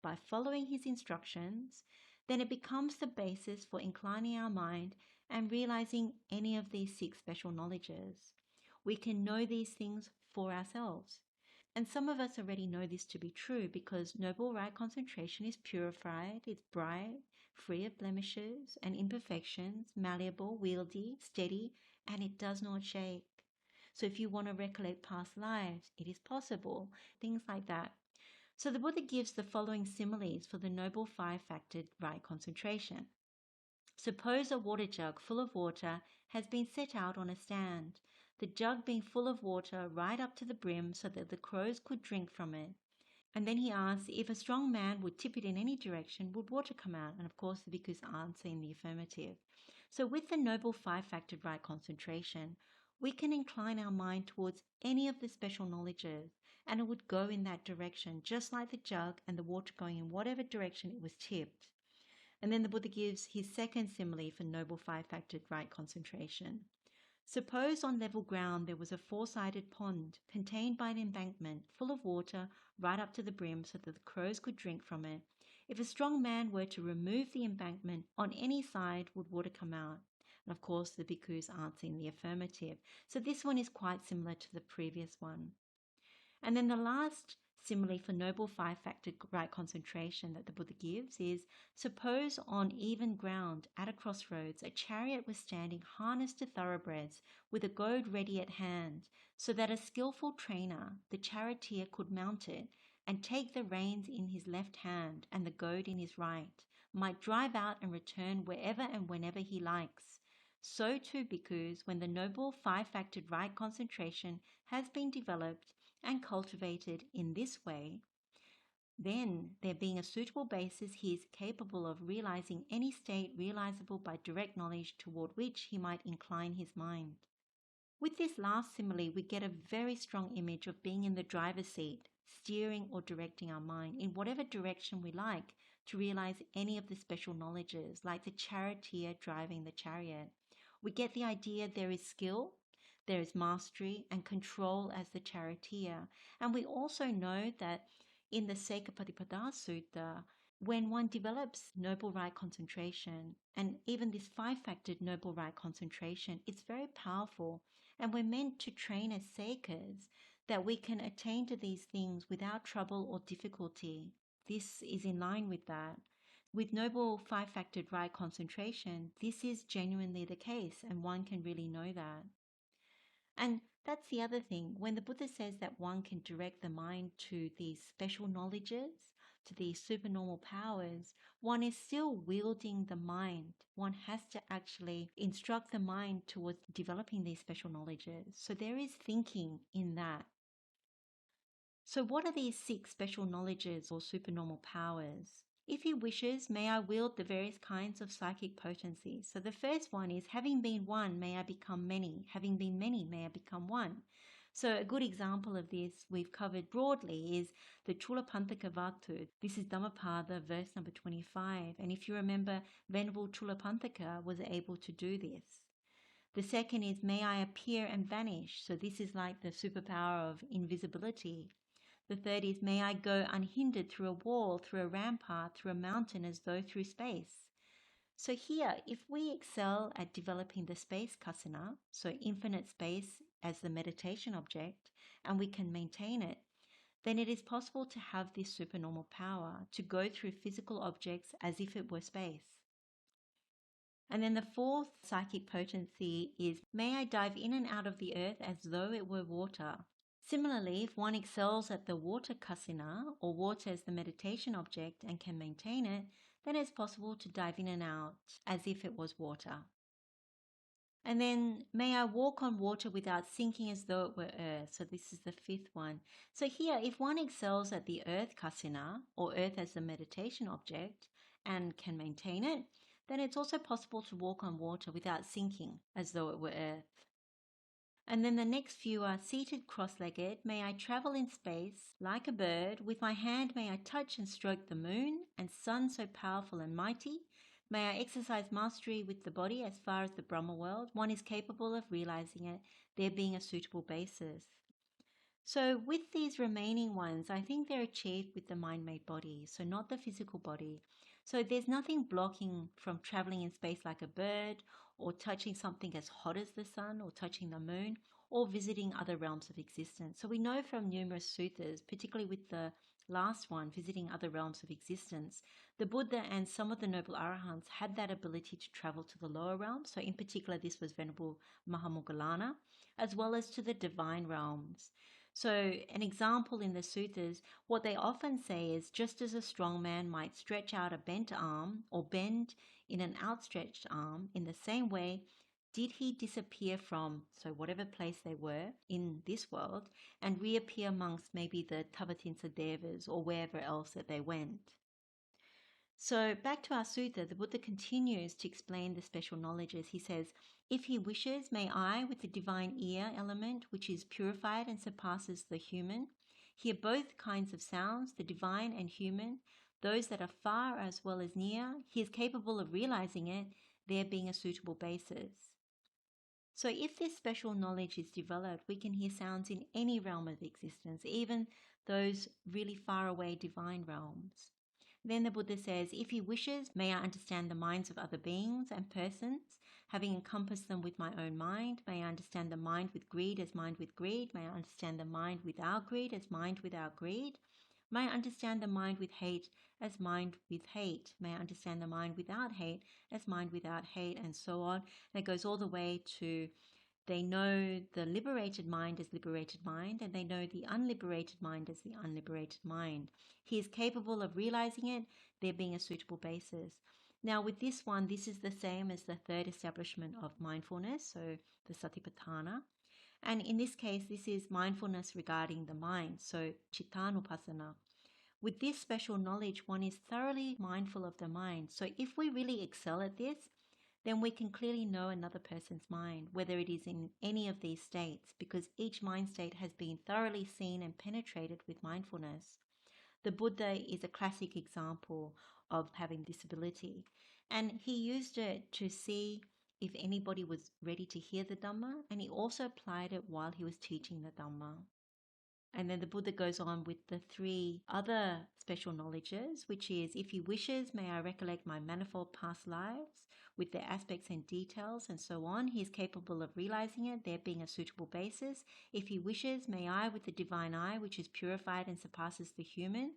by following his instructions, then it becomes the basis for inclining our mind and realizing any of these 6 special knowledges. We can know these things for ourselves. And some of us already know this to be true because noble right concentration is purified, it's bright, free of blemishes and imperfections, malleable, wieldy, steady, and it does not shake. So if you want to recollect past lives, it is possible, things like that. So the Buddha gives the following similes for the noble 5-factored right concentration. Suppose a water jug full of water has been set out on a stand, the jug being full of water right up to the brim so that the crows could drink from it. And then he asks, if a strong man would tip it in any direction, would water come out? And of course the bhikkhus answer in the affirmative. So with the noble 5-factored right concentration, we can incline our mind towards any of the special knowledges, and it would go in that direction, just like the jug and the water going in whatever direction it was tipped. And then the Buddha gives his second simile for noble 5-factored right concentration. Suppose on level ground there was a 4-sided pond contained by an embankment full of water right up to the brim so that the crows could drink from it. If a strong man were to remove the embankment on any side, would water come out? And of course the bhikkhus answer in the affirmative. So this one is quite similar to the previous one. And then the last simile for noble 5-factored right concentration that the Buddha gives is, suppose on even ground at a crossroads a chariot was standing harnessed to thoroughbreds with a goad ready at hand, so that a skillful trainer, the charioteer, could mount it and take the reins in his left hand and the goad in his right, might drive out and return wherever and whenever he likes. So too, bhikkhus, when the noble 5-factored right concentration has been developed and cultivated in this way, then, there being a suitable basis, he is capable of realizing any state realizable by direct knowledge toward which he might incline his mind. With this last simile, we get a very strong image of being in the driver's seat, steering or directing our mind in whatever direction we like to realize any of the special knowledges, like the charioteer driving the chariot. We get the idea there is skill, there is mastery and control as the charioteer. And we also know that in the Sekapatipada Sutta, when one develops noble right concentration, and even this 5-factored noble right concentration, it's very powerful. And we're meant to train as seekas that we can attain to these things without trouble or difficulty. This is in line with that. With noble 5-factored right concentration, this is genuinely the case, and one can really know that. And that's the other thing. When the Buddha says that one can direct the mind to these special knowledges, to these supernormal powers, one is still wielding the mind. One has to actually instruct the mind towards developing these special knowledges. So there is thinking in that. So what are these 6 special knowledges or supernormal powers? If he wishes, may I wield the various kinds of psychic potencies. So the first one is, having been one, may I become many. Having been many, may I become one. So a good example of this we've covered broadly is the Chulapanthaka Vatu. This is Dhammapada, verse number 25. And if you remember, Venerable Chulapanthaka was able to do this. The second is, may I appear and vanish. So this is like the superpower of invisibility. The third is, may I go unhindered through a wall, through a rampart, through a mountain, as though through space. So here, if we excel at developing the space kasana, so infinite space as the meditation object, and we can maintain it, then it is possible to have this supernormal power to go through physical objects as if it were space. And then the fourth psychic potency is, may I dive in and out of the earth as though it were water. Similarly, if one excels at the water kasina, or water as the meditation object, and can maintain it, then it's possible to dive in and out as if it was water. And then, may I walk on water without sinking as though it were earth. So this is the fifth one. So here, if one excels at the earth kasina, or earth as the meditation object, and can maintain it, then it's also possible to walk on water without sinking as though it were earth. And then the next few are, seated cross-legged, may I travel in space like a bird. With my hand may I touch and stroke the moon and sun so powerful and mighty. May I exercise mastery with the body as far as the Brahma world. One is capable of realizing it, there being a suitable basis. So with these remaining ones, I think they're achieved with the mind-made body, so not the physical body. So there's nothing blocking from traveling in space like a bird, or touching something as hot as the sun, or touching the moon, or visiting other realms of existence. So we know from numerous suttas, particularly with the last one, visiting other realms of existence, the Buddha and some of the noble arahants had that ability to travel to the lower realms. So in particular, this was Venerable Mahamoggallana, as well as to the divine realms. So an example in the suttas, what they often say is, just as a strong man might stretch out a bent arm or bend in an outstretched arm, in the same way did he disappear from, so whatever place they were in this world, and reappear amongst maybe the Tavatinsa Devas or wherever else that they went. So back to our sutta, the Buddha continues to explain the special knowledges. He says, if he wishes, may I, with the divine ear element, which is purified and surpasses the human, hear both kinds of sounds, the divine and human, those that are far as well as near. He is capable of realizing it, there being a suitable basis. So if this special knowledge is developed, we can hear sounds in any realm of existence, even those really far away divine realms. Then the Buddha says, if he wishes, may I understand the minds of other beings and persons, having encompassed them with my own mind. May I understand the mind with greed as mind with greed. May I understand the mind without greed as mind without greed. May I understand the mind with hate as mind with hate. May I understand the mind without hate as mind without hate, and so on. And it goes all the way to, they know the liberated mind as liberated mind, and they know the unliberated mind as the unliberated mind. He is capable of realizing it, there being a suitable basis. Now with this one, this is the same as the third establishment of mindfulness, so the Satipatthana. And in this case, this is mindfulness regarding the mind, so Cittanupassana. With this special knowledge, one is thoroughly mindful of the mind. So if we really excel at this, then we can clearly know another person's mind, whether it is in any of these states, because each mind state has been thoroughly seen and penetrated with mindfulness. The Buddha is a classic example of having this ability, and he used it to see if anybody was ready to hear the Dhamma, and he also applied it while he was teaching the Dhamma. And then the Buddha goes on with the three other special knowledges, which is, if he wishes, may I recollect my manifold past lives with their aspects and details and so on. He is capable of realizing it, there being a suitable basis. If he wishes, may I, with the divine eye, which is purified and surpasses the human,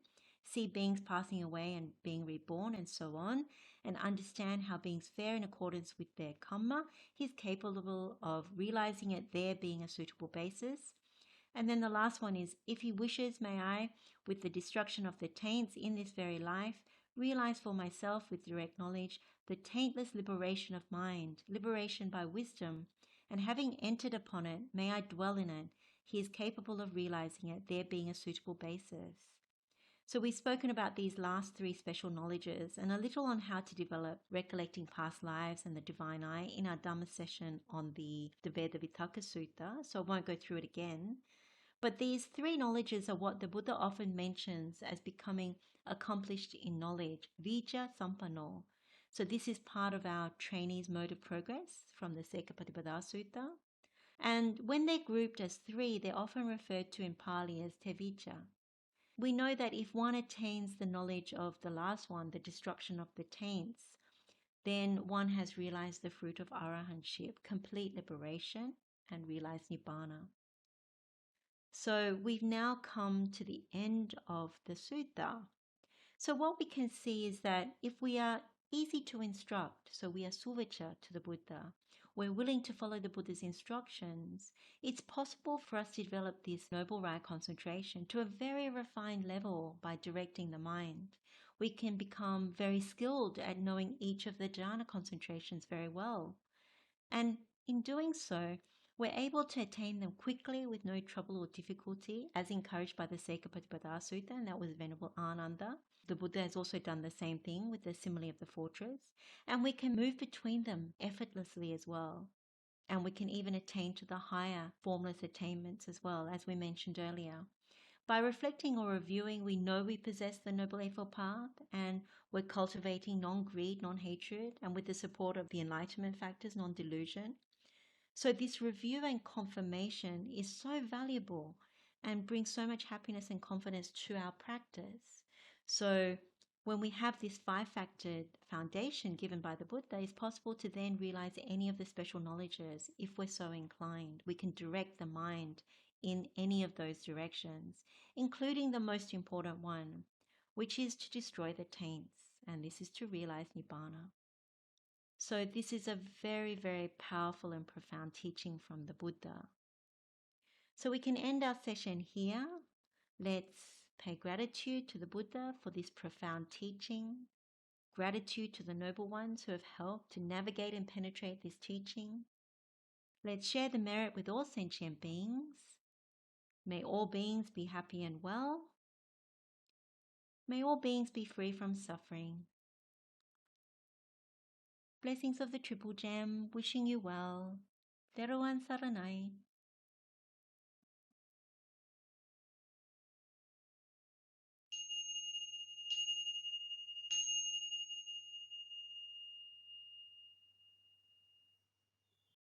see beings passing away and being reborn and so on, and understand how beings fare in accordance with their karma. He is capable of realizing it, there being a suitable basis. And then the last one is, if he wishes, may I, with the destruction of the taints in this very life, realize for myself with direct knowledge the taintless liberation of mind, liberation by wisdom, and having entered upon it, may I dwell in it. He is capable of realizing it, there being a suitable basis. So we've spoken about these last three special knowledges and a little on how to develop recollecting past lives and the divine eye in our Dhamma session on the Veda Vitakka Sutta, so I won't go through it again. But these three knowledges are what the Buddha often mentions as becoming accomplished in knowledge, vijja sampanno. So this is part of our trainees' mode of progress from the Sekapatipada Sutta. And when they're grouped as three, they're often referred to in Pali as Tevita. We know that if one attains the knowledge of the last one, the destruction of the taints, then one has realized the fruit of arahantship, complete liberation, and realized nibbana. So we've now come to the end of the sutta. So what we can see is that if we are easy to instruct, so we are suvacha to the Buddha. We're willing to follow the Buddha's instructions. It's possible for us to develop this noble right concentration to a very refined level by directing the mind. We can become very skilled at knowing each of the jhana concentrations very well. And in doing so, we're able to attain them quickly with no trouble or difficulty, as encouraged by the Sekapatipada Sutta, and that was Venerable Ananda. The Buddha has also done the same thing with the simile of the fortress, and we can move between them effortlessly as well. And we can even attain to the higher formless attainments as well, as we mentioned earlier. By reflecting or reviewing, we know we possess the Noble Eightfold Path, and we're cultivating non-greed, non-hatred, and with the support of the enlightenment factors, non-delusion. So this review and confirmation is so valuable and brings so much happiness and confidence to our practice. So when we have this five-factored foundation given by the Buddha, it's possible to then realize any of the special knowledges if we're so inclined. We can direct the mind in any of those directions, including the most important one, which is to destroy the taints, and this is to realize Nibbana. So this is a very, very powerful and profound teaching from the Buddha. So we can end our session here. Let's pay gratitude to the Buddha for this profound teaching. Gratitude to the noble ones who have helped to navigate and penetrate this teaching. Let's share the merit with all sentient beings. May all beings be happy and well. May all beings be free from suffering. Blessings of the Triple Gem, wishing you well. Teruan Saranai.